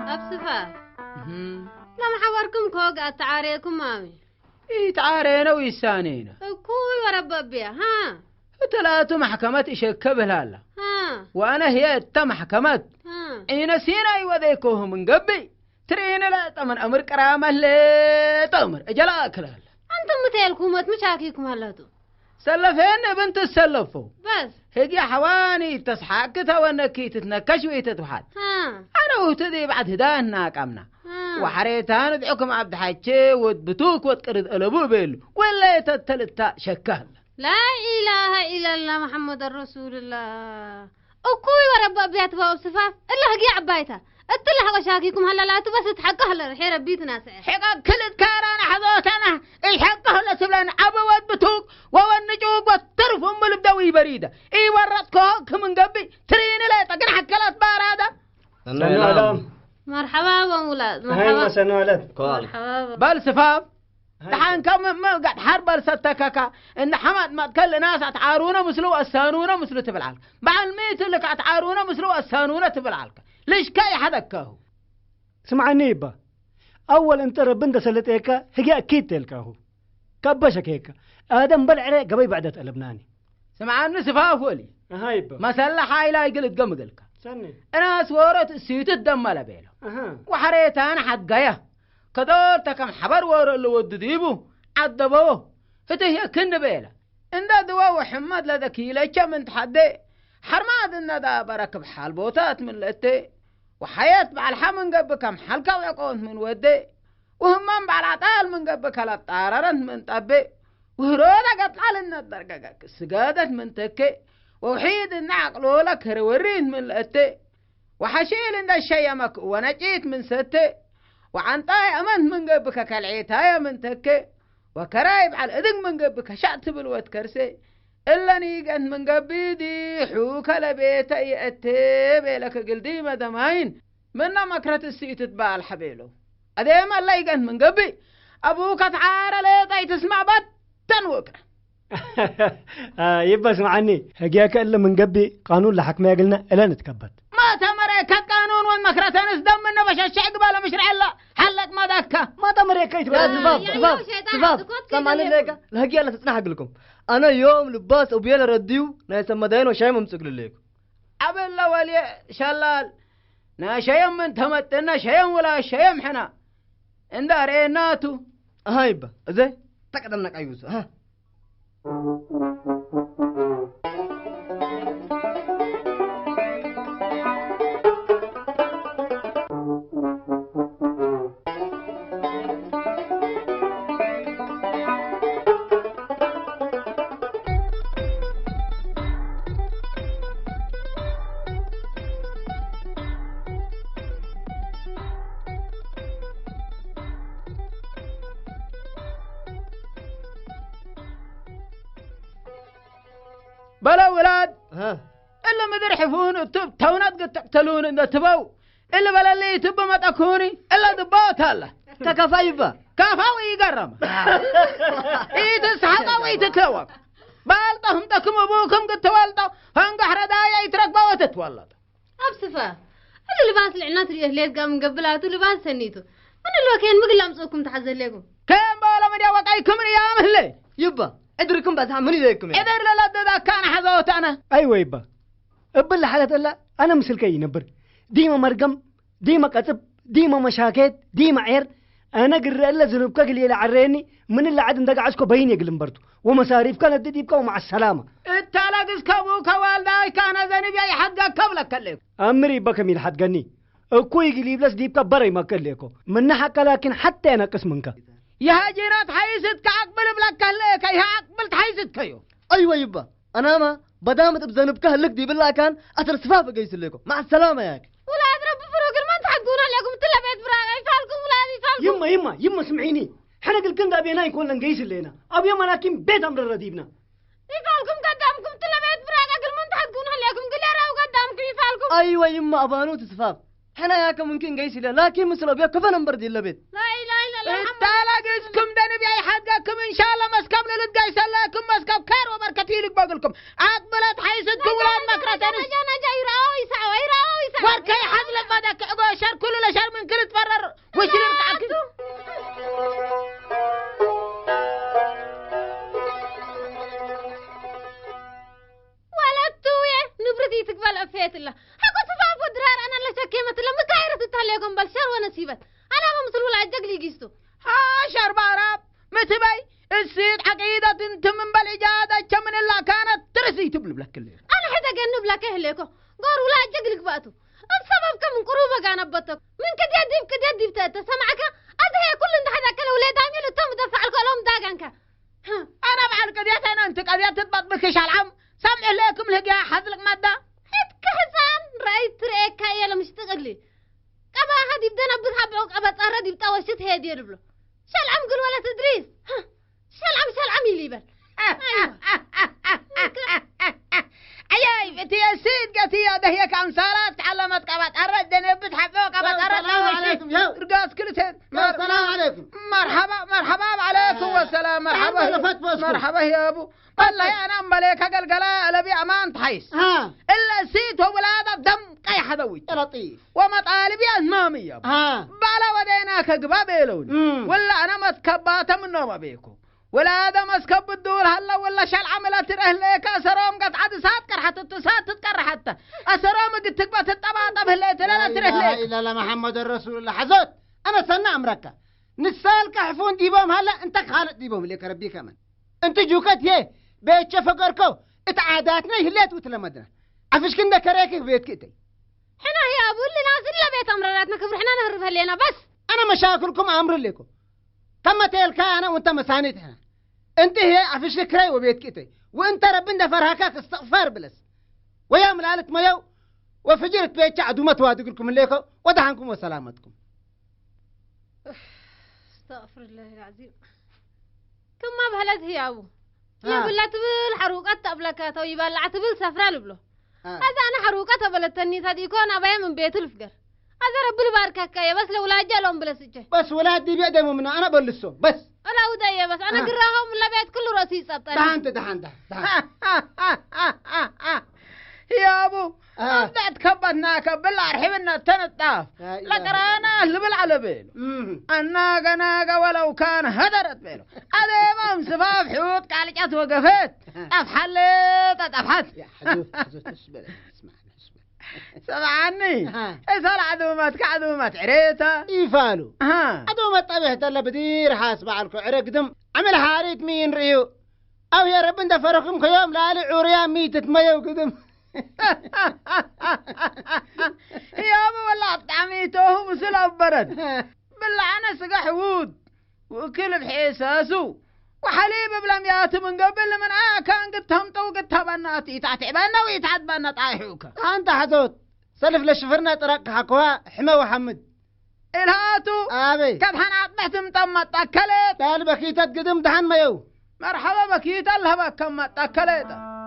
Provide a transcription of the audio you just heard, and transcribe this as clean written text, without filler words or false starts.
أبسفا لما حوركم كوغا تعاريكم مامي إيه تعارينا ويسانينا كوي ورب بيها ها ثلاث محكمات إشكبه لالا ها وأنا هي التمحكمات إينا سينا يوذيكوه من قبي ترينا لا تمن أمر كرامة لا تمر أجلاك لالا أنتم متيلكم مشاكيكم هلاتو سلفين بنت السلفو بس هجي حواني تسحاكتها وانكي تتنكش ويتتوحد أنا وتدي بعد هدانا قمنا وحريتها ندعوكم عبد حجي وتبتوك وتقرد ألبو بيلو ولا يتتلتا شكال لا إله إلا الله محمد رسول الله أكوي ورب بيات باب صفاف إلا هجي عبايتها اتلح وشاكيكم هلا لا تبس تحقه هلا الحين ربيتنا سعر حقا كل كاران حضوتنا اي حقه هلا سبلان عبوات بتوك والنجوق والترف ام البدوي بريده اي ورطكوك من قبي ترين لا تقن حكلات بارادة مرحبا ومولاد مرحبا سنولد مرحبا بل سفاف دحان كم ما قاعد حرب الستكاكا ان حمد ما تكل ناس اتعارونا مسلو السانونا مسلو تبلعلك بعد ميت لك اتعارونا مسلو السانونا تبلعلك ليش كاي حدكاهو سمعني با اول انت ربنا سلتيكا هي اكيد تلكاهو كبشك هيك ادم بلعري قبي بعد تقلبناني سمعني سفاف ولي هاي با مسلح هاي لا يقلت قمقلك سني انا سورت السيوت الدم لا بيلو وحريت انا حقيا كدورت كم حبر ور اللي ودديبو عذبوه هي كن بيلا ان دوا وحمد لذكي لك من تحدي حرماد ان دا بركب حال بوتات من لتي وحياة مع الحمن قبك كم حلقة ويقون من ودي وهم بعلاطال من قبك لا طاررن من طبي وهرودا قطع لنا الدرجة سجادت من تكي ووحيد ان عقلو لك هرورين من لتي وحشيل ان الشيمك ونجيت من ستي وعن طاي أمنت من قبك كالعيتايا من تكي وكرايب على الأدق من قبك شعت بالوت كرسي إلا نيقنت من قبي دي حوك لبيتا يأتي بيلك قلديمة دماين منا مكرة السيت تتباع الحبيلو أديما اللي يقنت من قبي أبوك تعارى ليطاي تسمع بطن وكرة يبقى اسمعني هجيك إلا من قبي قانون لحكمة قلنا إلا نتكبت ما تمريك القانون والمكرة تنسدم منه بش الشعب بلا مشرع الله حلت ما ذاك ما تمريك كيت سباب سمعني ليك الهجي الله تسنحق لكم أنا يوم لباس وبيلا رديو ناس مدين وشاي ممسك لليك عبد ولي شلال نا شيء من تمتنا شيء ولا شيء محنا عند ريناتو هايبا زي تقدمنك أيوسو ها بلا ولاد ها إلا مدر حفون تونات قد تقتلون إن تبوا إلا بلا اللي تبا ما تكوني إلا دبوت هلا ككفايبا كافاوي يقرم إيه تسحق ويتتلوق بالطهم تكم أبوكم قد تولدوا هنقح ردايا يترك بوت تولد أبسفا اللي لباس العنات اللي أهليت قام قبلاته لباس سنيته من الوكين مقل أمسوكم تحزن لكم كم بالا من يوقعكم ريام اللي يبا ادركم بس عمني ذيكم إذا لا كان حذوت أنا أيوة يبا أبل حالة الله أنا مثل كي نبر ديما مرقم ديما كتب ديما مشاكات ديما عير أنا قرر إلا ذنوبك اللي عريني من اللي عاد ندق عسكو بيني قلم برضو ومصاريف كانت ديبك ومع السلامة التلاقز كابوك والداي كان ذنبي أي حقك قبلك كليك أمري بكميل حد قني أكوي قليب لس ديبك بري ما كليكو من حق لكن حتى أنا قسمنك يا هاجرات حيزت كعقبل بلك كليك يا عقبل حيزت كيو أيوة يبا أنا ما بدامت بذنبك هلك دي بالله كان أثر سفافة قيس لكم مع السلامة ياك ولاد رب فروق ما تحقون عليكم تلا بيت فراغ يفعلكم ولاد يفعلكم يما سمعيني حنا قل كندا بينا يكون لنقيس اللينا أبي يما لكن بيت أمر الرديبنا يفعلكم قدامكم تلا بيت فراغ قل ما تحقون عليكم قل يا راو قدامكم يفعلكم أيوة يما أبانوت سفاف حنا ياك ممكن قيس لنا لكن مثل أبيك كفن أمبر دي اللبيت لا إله إلا الله التلاقزكم دنبي أي حقكم إن شاء الله مسكب للدقايس لكم مسكب خير وبركتيلك بقولكم عقبلت حيزتكم ولاد مكرتين أنا جاي راوي سعوي وركي حزل بدك أبو شر كل شر من عليكم بالشر ونسيبت أنا ما مثل ولا عجق لي قيستو ها شرب عرب متبي السيد عقيدة انت من بالإجادة كمن الله كانت ترسي تبلب لك الليل أنا حتى جنب لك أهلكو قار ولا عجق لك باتو السبب كم من قروبك أنا بطك من كديدي بتاتا سمعك أدهي كل انت حدا كلا ولاد عميل التوم دفع الكلام داقنك أنا بعد قديت أنا أنت قديت تضبط بكش على العم سمع لكم لقيا حذلك مادة حتك حسان رأيت رأيك هيا لمش تغلي قبا هادي بدنا بتحبعوك قبا تقردي بتاوشت هادي ربلو شال عم قل ولا تدريس شال عم يليبل أياي بتي يا سيد قتي يا دهيك عن صارت تعلمت قبا تقرد دنيا بتحبعوك قبا تقرد عليكم يا رقاص كلتين السلام عليكم مرحبا عليكم والسلام مرحبا يا أبو والله يا أنا أمبليك قلقلا لبي أمان تحيس ها إلا سيت وولاد الدم قي حذوي لطيف ومطالبي أزمامية ها بالا وديناك قبابيلون ولا أنا متكبات من نوم بيكو ولا هذا مسكب الدور هلا ولا شال عملت رهليك أسرام قد عاد ساتكر حتى تتكر حتى أسرام قد تكبت الطباطب هليت لا ترهليك لا محمد الرسول الله حزوت أنا سنة أمريكا نسالك حفون ديبهم هلا أنت خالد ديبهم ليك ربي كمان أنت جوكت يه بيت شفقركو اتعاداتنا هليت وتلمدنا عفش كنا كريك بيت كتي حنا يا أبو اللي نازل لا بيت أمراتنا كبر حنا نهرب هلينا بس أنا مشاكلكم أمر لكم تم تلك أنا وأنت مسانيت هنا أنت هي عفش كري وبيت كتي وأنت ربنا فرهكاك استغفار بلس ويا ملالة ميو وفجرت بيت عدو ما توادقلكم ليكم ودعنكم وسلامتكم استغفر الله العظيم كم ما بهلت هي أبو يقول لا تبل حروقات تبلكات ويبال لا تبل سفرة لبلو هذا أنا حروقات بلتني تديكون أبايا من بيت الفقر هذا رب الباركة يا بس لو لا جالهم بلسجة بس ولادي بيقدموا منه أنا بلسهم بس ولا ودايا بس أنا قراهم لا بيت كله رصيص أبطال دهان يا أبو أنت تكبرناك بالله رحمنا تنطاف لقرانا اللي بالعلى بيلو الناقة ولو كان هدرت بيلو هذا إمام سفاف حوت قالجت وقفت أفحلت أتفحت يا حزوت اسمع سمعني اسأل عدومتك عدومت عريتها يفالو عدومت طبيعت اللي بدير حاسب علىكم عرق دم عمل حاريت مين ريو أو يا رب انت فرقكم خيوم لالي عريان ميتة ميو قدم يا أبو والله طعميتوه مسل أبرد بالله أنا سقى حوود وكل بحيساسو وحليب بلميات من قبل من كان قد تهمتو وقد تبنات يتعتبنا ويتعتبنا طايحوكا أنت حزوت سلف لشفرنا طرق حقوا حما وحمد الهاتو أبي كد حنات بحتم تمت أكلت قال بكيتت قدم دهن ميو مرحبا بكيت الهبا كم تأكلت